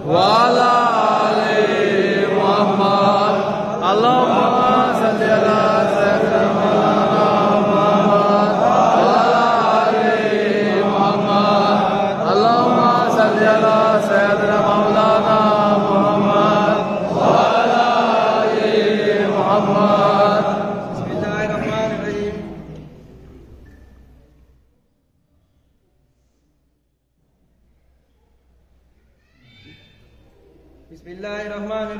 वाला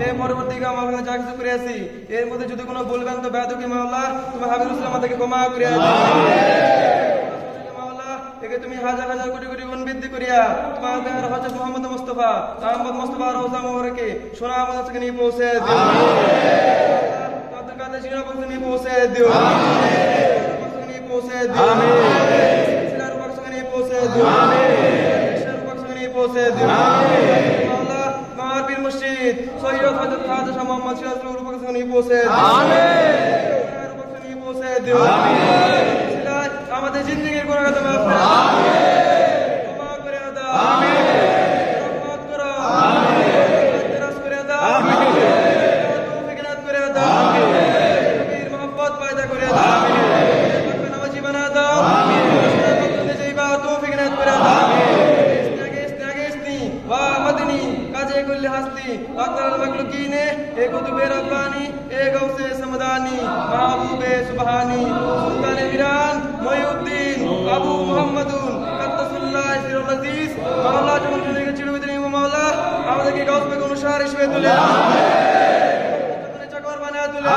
এই পরবর্তীকালে আমার কাছে যা কিছু করে আসি এর মধ্যে যদি কোনো ভুলবেন তো বেয়াদবি মাওলা তুমি হাবিবুল ইসলাম আমাদেরকে ক্ষমা করে দাও মাওলা একে তুমি হাজার হাজার কোটি কোটি গুণ বৃদ্ধি করিয়া তোমাদের হযরত মুহাম্মদ মুস্তাফা মোহাম্মদ মুস্তাফা রওজা মোবারকে সোনা আমাদের কাছে নিয়ে পৌঁছে দিও আমিন তোমাদের কাছে জিনা পৌঁছে নিয়ে পৌঁছে দিও আমিন নিয়ে পৌঁছে দিও আমিন সিলার পৌঁছে নিয়ে পৌঁছে দিও আমিন সিলার পৌঁছে নিয়ে পৌঁছে দিও আমিন মাওলা তোমার বীর মুর্শিদ সৈয়দ হযরত খাজা শাহ মোহাম্মদ সিরাজুল পৌঁছে নিয়ে পৌঁছে দিও আমিন পৌঁছে নিয়ে পৌঁছে দিও আমিন সিলার আমাদের জিন্দেগীর গুনাহ ক্ষমা করে দাও আমিন ক্ষমা করে দাও আমিন রহমত করো আমিন তেরাস করে দাও আমিন তৌফিক নাত করে দাও আমিন বীর মোহাম্মদ পয়দা করে দাও আমিন নামাজি বানা দাও আমিন বলতে যাইবা তৌফিক নাত করে দাও আমিন ইস্তাগিসনি ওয়া মদনি কাজে কুল্লি হাসতি আকরাল মাখলুকিনে এ কুতুবে রব্বানি এ গৌসে সমদানি মাহবুবে সুবহানি সুলতানে ইরান মহিউদ্দিন আবু মুহাম্মাদুন কাদ্দাসুল্লাহ সিরুল আজিজ মাওলা যখন থেকে চিড়বে দিন মাওলা আমাদেরকে গাউস বেগ অনুসার হিসেবে তুলে আমিন চাকর বানায় তুলে